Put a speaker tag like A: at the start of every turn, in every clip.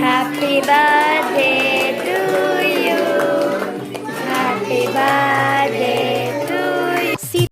A: Happy birthday to you. Happy birthday to you. See.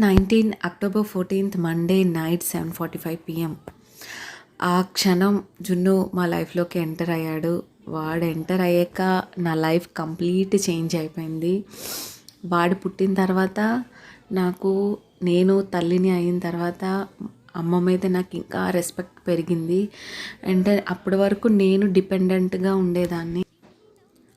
B: 19 October 14th Monday night 7:45 PM. ఆ క్షణం జున్ను మా లైఫ్లోకి ఎంటర్ అయ్యాడు. వాడు ఎంటర్ అయ్యాక నా లైఫ్ కంప్లీట్ చేంజ్ అయిపోయింది. వాడు పుట్టిన తర్వాత నాకు, నేను తల్లిని అయిన తర్వాత అమ్మ మీద నాకు ఇంకా రెస్పెక్ట్ పెరిగింది. అంటే అప్పటి వరకు నేను డిపెండెంట్గా ఉండేదాన్ని.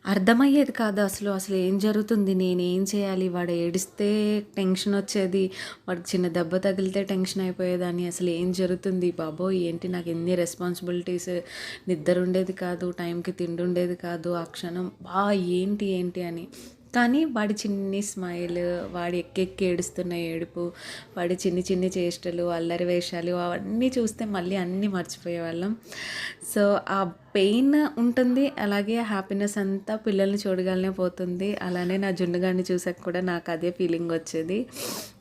B: అర్థమయ్యేది కాదు అసలు ఏం జరుగుతుంది, నేనేం చేయాలి, వాడు ఏడిస్తే టెన్షన్ వచ్చేది, వాడికి చిన్న దెబ్బ తగిలితే టెన్షన్ అయిపోయేదాన్ని. అసలు ఏం జరుగుతుంది బాబోయ్, ఏంటి నాకు ఎన్ని రెస్పాన్సిబిలిటీస్, నిద్ర ఉండేది కాదు, టైంకి తిండి ఉండేది కాదు. ఆ క్షణం ఏంటి ఏంటి అని. కానీ వాడి చిన్ని స్మైల్, వాడి ఎక్కెక్కి ఏడుస్తున్న ఏడుపు, వాడి చిన్ని చిన్ని చేష్టలు, అల్లరి వేషాలు అవన్నీ చూస్తే మళ్ళీ అన్నీ మర్చిపోయేవాళ్ళం. సో ఆ పెయిన్ ఉంటుంది, అలాగే హ్యాపీనెస్ అంతా పిల్లల్ని చూడగానే పోతుంది. అలానే నా జున్నుగాడిని చూసాక కూడా నాకు అదే ఫీలింగ్ వచ్చేది.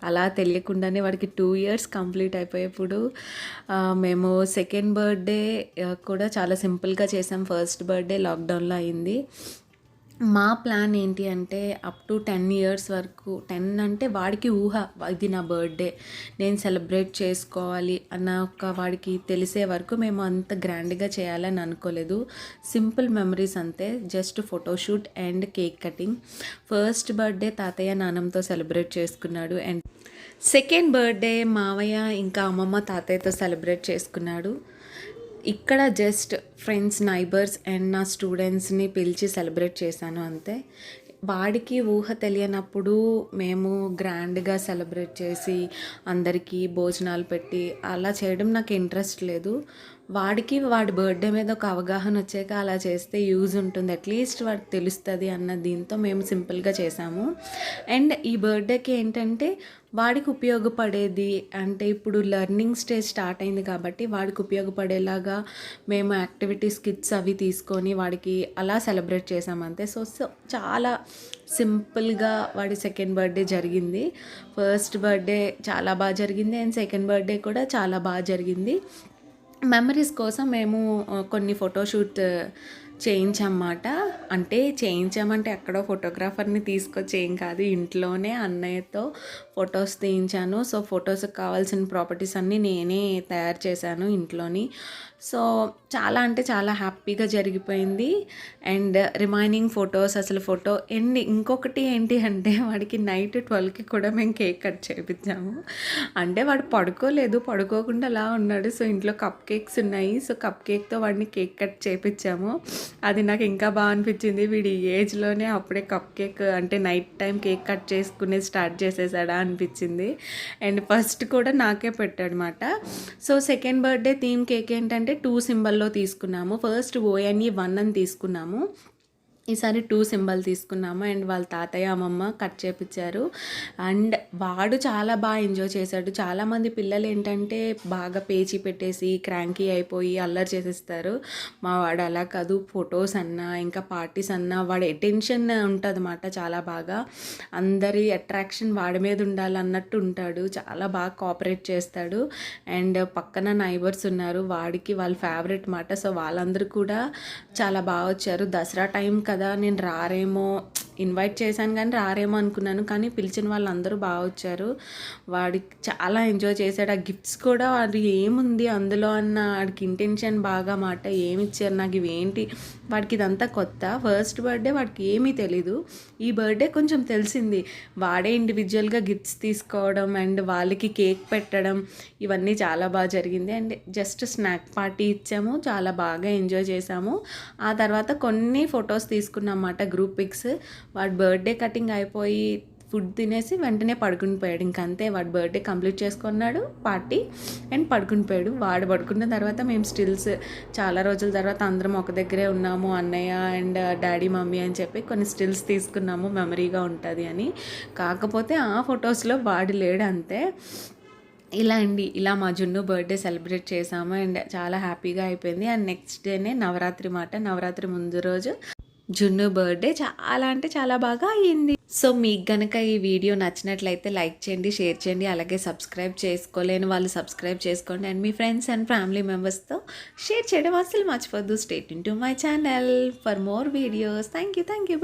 B: అలా తెలియకుండానే వాడికి 2 years కంప్లీట్ అయిపోయేప్పుడు మేము సెకండ్ బర్త్డే కూడా చాలా సింపుల్గా చేసాం. ఫస్ట్ బర్త్డే లాక్డౌన్లో అయింది. మా ప్లాన్ ఏంటి అంటే అప్ టు 10 years వరకు, 10 అంటే వాడికి ఊహ, ఇది నా బర్త్డే, నేను సెలబ్రేట్ చేసుకోవాలి అన్న ఒక వాడికి తెలిసే వరకు మేము అంత గ్రాండ్గా చేయాలని అనుకోలేదు. సింపుల్ మెమరీస్ అంతే, just photoshoot and cake cutting. First birthday తాతయ్య నాన్నమ్మతో సెలబ్రేట్ చేసుకున్నాడు. అండ్ సెకండ్ బర్త్డే మావయ్య ఇంకా అమ్మమ్మ తాతయ్యతో సెలబ్రేట్ చేసుకున్నాడు. ఇక్కడ జస్ట్ ఫ్రెండ్స్, నైబర్స్ అండ్ నా స్టూడెంట్స్ని పిలిచి సెలబ్రేట్ చేశాను అంతే. వాడికి ఊహ తెలియనప్పుడు మేము గ్రాండ్గా సెలబ్రేట్ చేసి అందరికీ భోజనాలు పెట్టి అలా చేయడం నాకు ఇంట్రెస్ట్ లేదు. వాడికి వాడి బర్త్డే మీద ఒక అవగాహన వచ్చాక అలా చేస్తే యూజ్ ఉంటుంది, అట్లీస్ట్ వాడికి తెలుస్తుంది అన్న దీంతో మేము సింపుల్గా చేసాము. అండ్ ఈ బర్త్డేకి ఏంటంటే వాడికి ఉపయోగపడేది, అంటే ఇప్పుడు లెర్నింగ్ స్టేజ్ స్టార్ట్ అయింది కాబట్టి వాడికి ఉపయోగపడేలాగా మేము యాక్టివిటీస్ కిట్స్ అవి తీసుకొని వాడికి అలా సెలబ్రేట్ చేసామంతే. సో చాలా సింపుల్గా వాడి సెకండ్ బర్త్డే జరిగింది. ఫస్ట్ బర్త్డే చాలా బాగా జరిగింది అండ్ సెకండ్ బర్త్డే కూడా చాలా బాగా జరిగింది. మెమరీస్ కోసం మేము కొన్ని ఫోటోషూట్ చేయించమాట. అంటే చేయించామంటే ఎక్కడో ఫోటోగ్రాఫర్ని తీసుకొచ్చి ఏం కాదు, ఇంట్లోనే అన్నయ్యతో ఫొటోస్ తీయించాను. సో ఫొటోస్కి కావాల్సిన ప్రాపర్టీస్ అన్నీ నేనే తయారు చేశాను ఇంట్లోని. సో చాలా అంటే చాలా హ్యాపీగా జరిగిపోయింది. అండ్ రిమైనింగ్ ఫొటోస్, అసలు ఫోటో ఇంకొకటి ఏంటి అంటే వాడికి నైట్ 12కి కూడా మేము కేక్ కట్ చేయించాము. అంటే వాడు పడుకోకుండా అలా ఉన్నాడు. సో ఇంట్లో కప్ కేక్స్ ఉన్నాయి. సో కప్ కేక్తో వాడిని కేక్ కట్ చేయించాము. అది నాకు ఇంకా బాగా అనిపించింది, వీడి ఏజ్లోనే అప్పుడే కప్ కేక్ అంటే నైట్ టైం కేక్ కట్ చేసుకునే స్టార్ట్ చేసేసాడా అనిపించింది. అండ్ ఫస్ట్ కూడా నాకే పెట్టాడనమాట. So second birthday theme cake ఏంటంటే 2 సింబల్లో తీసుకున్నాము. ఫస్ట్ ONE 1 అని తీసుకున్నాము. ఈసారి 2 సింబల్ తీసుకున్నాము అండ్ వాళ్ళ తాతయ్య అమ్మమ్మ కట్ చేపించారు అండ్ వాడు చాలా బాగా ఎంజాయ్ చేశాడు. చాలామంది పిల్లలు ఏంటంటే బాగా పేచీ పెట్టేసి క్రాంకీ అయిపోయి అల్లరి చేసేస్తారు. మా వాడు అలా కాదు, ఫొటోస్ అన్నా ఇంకా పార్టీస్ అన్నా వాడు అటెన్షన్ ఉంటుందన్నమాట. చాలా బాగా అందరి అట్రాక్షన్ వాడి మీద ఉండాలన్నట్టు ఉంటాడు. చాలా బాగా కోఆపరేట్ చేస్తాడు అండ్ పక్కన నైబర్స్ ఉన్నారు, వాడికి వాళ్ళ ఫేవరెట్ మాట. సో వాళ్ళందరూ కూడా చాలా బాగా వచ్చారు. దసరా టైం కదా, నేను రారేమో, ఇన్వైట్ చేశాను కానీ రారేమో అనుకున్నాను, కానీ పిలిచిన వాళ్ళందరూ బాగా వచ్చారు. వాడికి చాలా ఎంజాయ్ చేశాడు. ఆ గిఫ్ట్స్ కూడా అది ఏముంది అందులో అన్న వాడికి ఇంటెన్షన్ బాగా మాట, ఏమి ఇచ్చారు నాకు ఇవేంటి, వాడికి ఇదంతా కొత్త. ఫస్ట్ బర్త్డే వాడికి ఏమీ తెలీదు, ఈ బర్త్డే కొంచెం తెలిసింది. వాడే ఇండివిజువల్గా గిఫ్ట్స్ తీసుకోవడం అండ్ వాళ్ళకి కేక్ పెట్టడం ఇవన్నీ చాలా బాగా జరిగింది. అండ్ జస్ట్ స్నాక్ పార్టీ ఇచ్చాము, చాలా బాగా ఎంజాయ్ చేసాము. ఆ తర్వాత కొన్ని ఫొటోస్ తీసుకున్నమాట, గ్రూప్ పిక్స్. వాడి బర్త్డే కటింగ్ అయిపోయి ఫుడ్ తినేసి వెంటనే పడుకుని పోయాడు. ఇంకంతే, వాడి బర్త్డే కంప్లీట్ చేసుకున్నాడు పార్టీ అండ్ పడుకుని పోయాడు. వాడు పడుకున్న తర్వాత మేము స్టిల్స్ చాలా రోజుల తర్వాత అందరం ఒక దగ్గరే ఉన్నాము, అన్నయ్య అండ్ డాడీ మమ్మీ అని చెప్పి కొన్ని స్టిల్స్ తీసుకున్నాము, మెమరీగా ఉంటుంది అని. కాకపోతే ఆ ఫొటోస్లో వాడు లేడు అంతే. ఇలా అండి, ఇలా మా జున్ను బర్త్డే సెలబ్రేట్ చేసాము అండ్ చాలా హ్యాపీగా అయిపోయింది. అండ్ నెక్స్ట్ డేనే నవరాత్రి మాట, నవరాత్రి ముందు రోజు జున్ను బర్త్డే చాలా అంటే చాలా బాగా అయ్యింది. సో మీకు గనక ఈ వీడియో నచ్చినట్లయితే లైక్ చేయండి, షేర్ చేయండి, అలాగే సబ్స్క్రైబ్ చేసుకోలేని వాళ్ళు సబ్స్క్రైబ్ చేసుకోండి అండ్ మీ ఫ్రెండ్స్ అండ్ ఫ్యామిలీ మెంబర్స్తో షేర్ చేయడం అసలు మర్చిపోద్దు. Stay tune to my channel for more videos. Thank you.